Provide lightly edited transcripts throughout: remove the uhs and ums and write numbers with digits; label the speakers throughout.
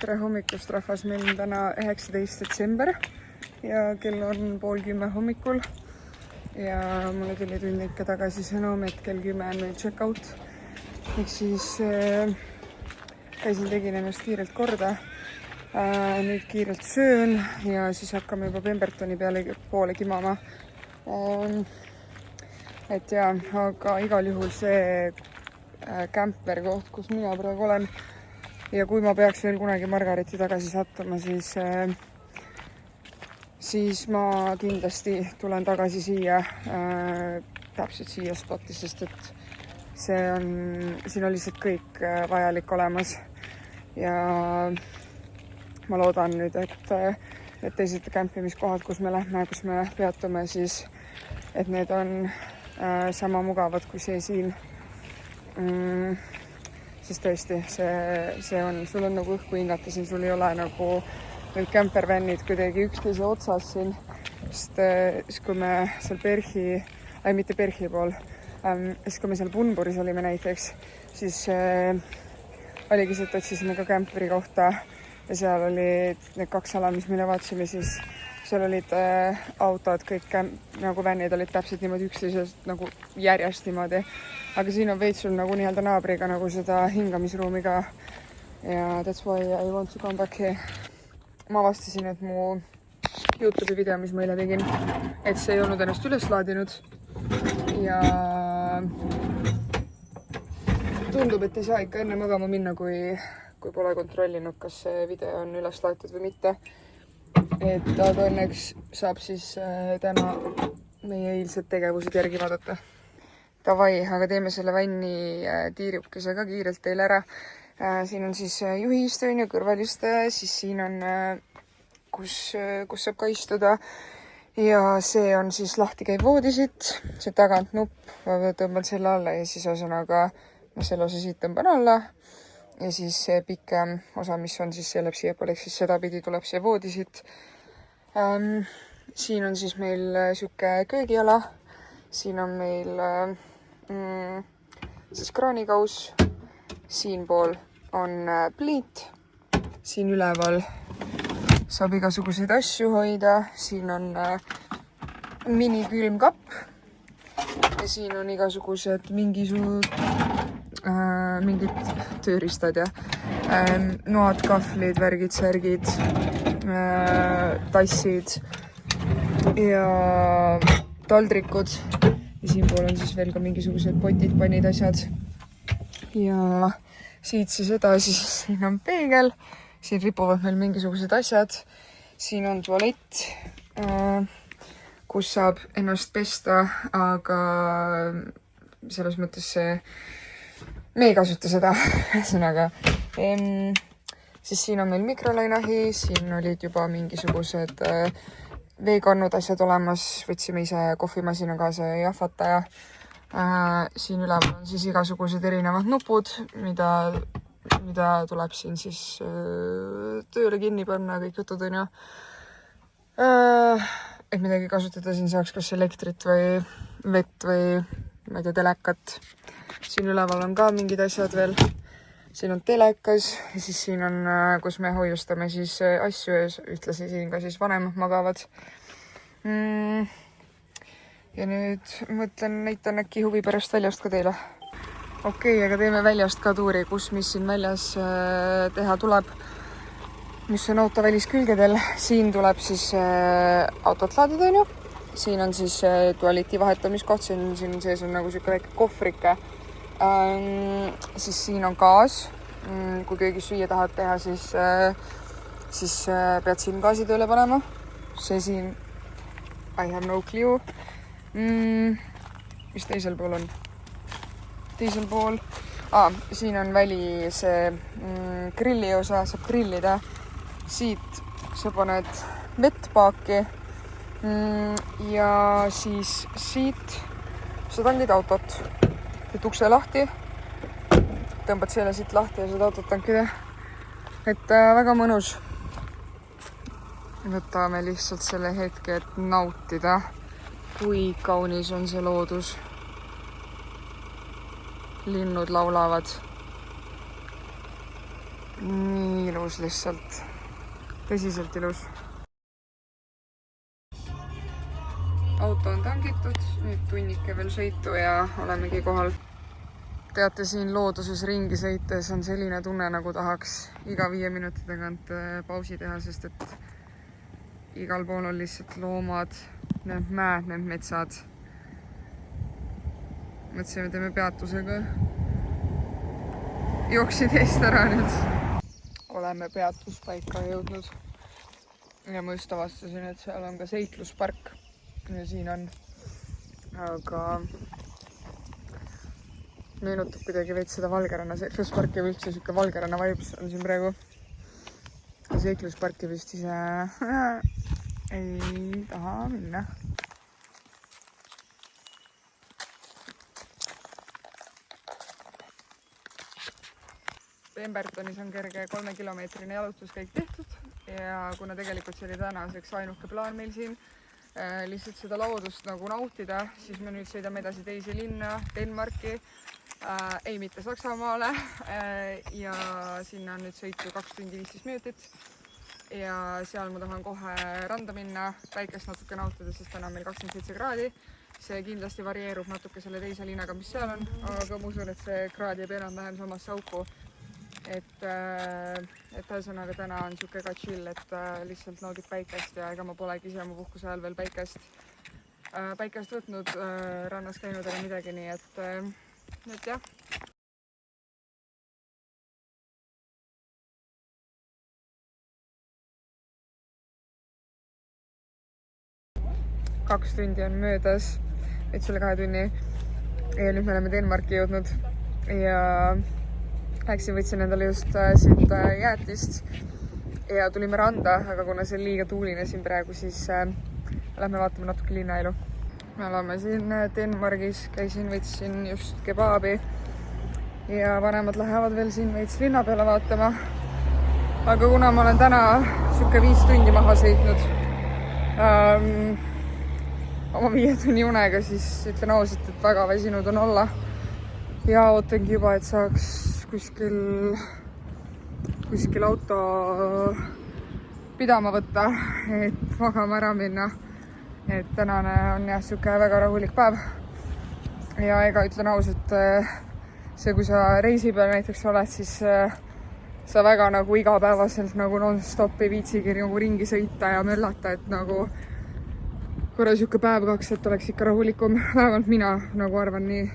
Speaker 1: Tere hommikust, rahvas, meil on täna 19. detsember ja kell on 9:30 hommikul ja mulle tuli tund ikka tagasi sõnum, et kell 10 on meil check-out. Ehk siis käisin, tegin ennast kiirelt korda, nüüd kiirelt söön ja siis hakkame juba Pembertoni poole kimama. Et ja, aga igal juhul see kämper koht, kus mina praegu olen ja kui ma peaks veel kunagi Margareti tagasi sattuma, siis ma kindlasti tulen tagasi siia, täpselt siia spotti, sest et siin on lihtsalt kõik vajalik olemas ja ma loodan nüüd, et teised kämpimiskohad, kus me lähme, kus me peatume, siis et need on sama mugavad kui see siin. Sest tõesti, sul on nagu õhku hingata siin, sul ei ole nagu need kämpervännid kuidagi üksteise otsas siin, sest kui me seal mitte Perhi pool, sest kui me seal Bunburis olime näiteks, siis oligi see, et otsisime ka kämperi kohta ja seal olid need 2 ala, mis mille vaatasime, siis seal olid autod, kõik nagu vännid olid täpselt niimoodi üksteisest nagu järjest niimoodi. Aga siin on veits sul nagu nii-öelda naabriga nagu seda hingamisruumi ka. Ja that's why I want to come back here. Ma avastasin, et mu YouTube'i video, mis ma eile tegin, et see ei olnud ennast üles laadinud. Ja tundub, et ei saa ikka enne magama minna, kui pole kontrollinud, kas see video on üles laetud või mitte. Aga õnneks saab siis täna meie eilsed tegevused järgi vaadata. Davai, aga teeme selle vanni tiirukese ka kiirelt teile ära. Siin on siis juhiistu ja kõrvaliste, siis siin on, kus saab ka istuda. Ja see on siis lahti käiv voodisit, see tagant nupp, tõmban selle alla ja siis ühesõnaga selle osa siit tõmban alla. Ja siis see pikem osa, mis on siis see läheb siia poole, siis sedapidi tuleb see voodisit. Siin on siis meil siuke köögiala. Siin on meil siis kraanikaus. Siin pool on pliit. Siin üleval saab igasuguseid asju hoida. Siin on minikülmkapp. Ja siin on igasugused mingid tööriistad ja noad, kahvlid, värgid, särgid, tassid ja taldrikud. Ja siin pool on siis veel ka mingisugused potid, pannid, asjad. Ja siit siis edasi, siin on peegel. Siin ripuvad meil mingisugused asjad. Siin on tualett, kus saab ennast pesta, aga selles mõttes me ei kasuta seda. Siis siin on meil mikrolainahi, siin olid juba mingisugused veekannud asjad olemas, võtsime ise kohvimasina kaasa ja jahvataja. Siin üleval on siis igasugused erinevad nupud, mida tuleb siin siis tööle kinni panna, kõik jutud on ju. Et midagi kasutada siin saaks kas elektrit või vett või ma ei tea, telekat. Siin üleval on ka mingid asjad veel. Siin on telekas ja siis siin on, kus me hoiustame siis asju ja ühtlasi siin ka siis vanemad magavad. Ja nüüd mõtlen, näitan äkki huvi pärast väljast ka teile. Okei, aga teeme väljast ka tuuri, mis siin väljas teha tuleb. Mis on auto väliskülgedel. Siin tuleb siis autot laadida, on ju. Siin on siis tualeti vahetamiskoht, siin sees on nagu siuke väike kohvrike. Siis siin on gaas. Kui köögis süüa tahad teha, siis pead siin gaasi tööle panema. See siin, I have no clue. Mis teisel pool on? Teisel pool. Siin on väli see grilli osa, saab grillida. Siit sa paned vettpaaki ja siis siit sa tangid autot. Teed ukse lahti, tõmbad selle siit lahti ja seda autot tankida. Et väga mõnus. Võtame lihtsalt selle hetke, et nautida, kui kaunis on see loodus. Linnud laulavad. Nii ilus lihtsalt, tõsiselt ilus. Auto on tangitud, nüüd tunnike veel sõitu ja olemegi kohal. Teate, siin looduses ringi sõites on selline tunne, nagu tahaks iga 5 minuti tagant pausi teha, sest et igal pool on lihtsalt loomad, need mäed, need metsad. Mõtlesime, teeme peatusega. Jooksid eest ära nüüd. Oleme peatuspaika jõudnud ja ma just avastasin, et seal on ka seikluspark ja siin on, aga meenutab kuidagi veits seda Valgeranna seiklusparki või üldse siuke Valgeranna vibes on siin praegu. Seiklusparki vist ise ei taha minna. Pembertonis on kerge 3-kilomeetrine jalutuskäik tehtud ja kuna tegelikult see oli tänaseks ainuke plaan meil siin lihtsalt seda loodust nagu nautida, siis me nüüd sõidame edasi teise linna, Denmarki, ei mitte Saksamaale ja sinna on nüüd sõitu 2 tundi 15 minutit ja seal ma tahan kohe randa minna, päikest natuke nautida, sest täna on meil 27 kraadi. See kindlasti varieerub natuke selle teise linnaga, mis seal on, aga ma usun, et see kraad jääb enam-vähem samasse auku. Et ühesõnaga täna on siuke ka chill, et lihtsalt naudib päikest ja ega ma polegi ise oma puhkuse ajal veel päikest võtnud, rannas käinud ega midagi, nii et jah. Kaks tundi on möödas, et selle 2 tunni ja nüüd me oleme Denmarki jõudnud ja läksin, võtsin endale just siit jäätist ja tulime randa, aga kuna see on liiga tuuline siin praegu, siis lähme vaatame natuke linnaelu. Me oleme siin Denmargis, käisin, võtsin just kebaabi ja vanemad lähevad veel siin veits linna peale vaatama. Aga kuna ma olen täna siuke 5 tundi maha sõitnud oma 5 tunni unega, siis ütlen ausalt, et väga väsinud on olla ja ootangi juba, et saaks kuskil auto pidama võtta, et magama ära minna. Et tänane on jah siuke väga rahulik päev. Ja ega ütlen ausalt, see kui sa reisi peal näiteks oled, siis sa väga nagu igapäevaselt nagu non-stop ei viitsigi nagu ringi sõita ja möllata, et nagu korra siuke päev-2, et oleks ikka rahulikum. Vähemalt mina nagu arvan nii,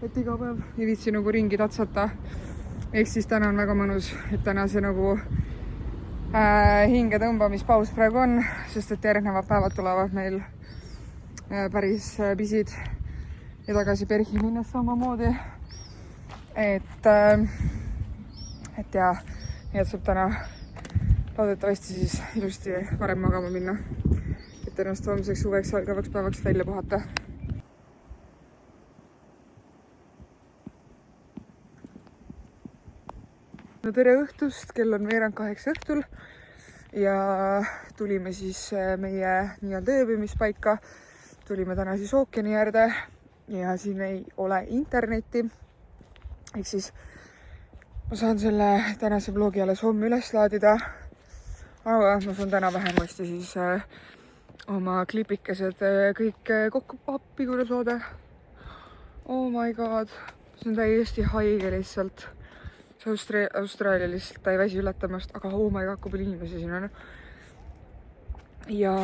Speaker 1: et iga päev ei viitsi nagu ringi tatsata. Ehk siis täna on väga mõnus, et täna see nagu hinge tõmbamispaus praegu on, sest et järgnevad päevad tulevad meil päris pisid ja tagasi perhi minnes samamoodi. Et jah, nii et saab täna loodetavasti siis ilusti varem magama minna, et ennast homseks suveks algavaks päevaks välja puhata. No tere õhtust, kell on 7:15 õhtul ja tulime siis meie nii-öelda ööbimispaika. Tulime täna siis ookeani äärde ja siin ei ole internetti. Ehk siis ma saan selle tänase vlogi alles homme üles laadida. Aga ma saan täna vähemasti siis oma klipikesed kõik kokku pappi, kuidas saada. Oh my god, see on täiesti haige lihtsalt. Austraalia lihtsalt ta ei väsi ületamast, aga oh my god, kui palju inimesi siin on. Ja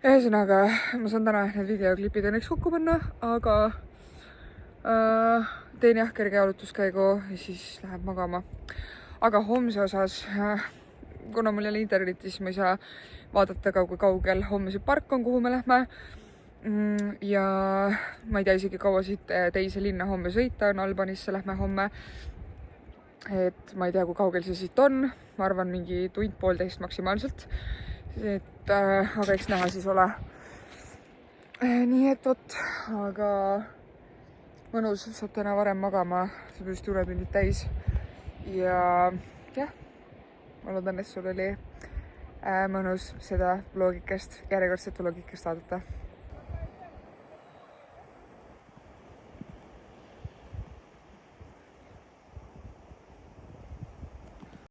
Speaker 1: ühesõnaga, ma saan täna need videoklipid õnneks kokku panna, aga teen jah kerge jalutuskäigu ja siis läheb magama. Aga homse osas, kuna mul jälle internetis, ma ei saa vaadata ka, kui kaugel homse park on, kuhu me lähme. Ja ma ei tea isegi kaua siit teise linna homme sõita on, Albanisse lähme homme. Et ma ei tea, kui kaugel see siit on, ma arvan mingi 1-1,5 maksimaalselt. Et aga eks näha siis ole. Nii et võt, aga mõnus, saab täna varem magama, saab just juuretunnid täis. Ja jah, ma loodan, et sul oli mõnus seda vlogikest, järjekordset vlogikest vaadata.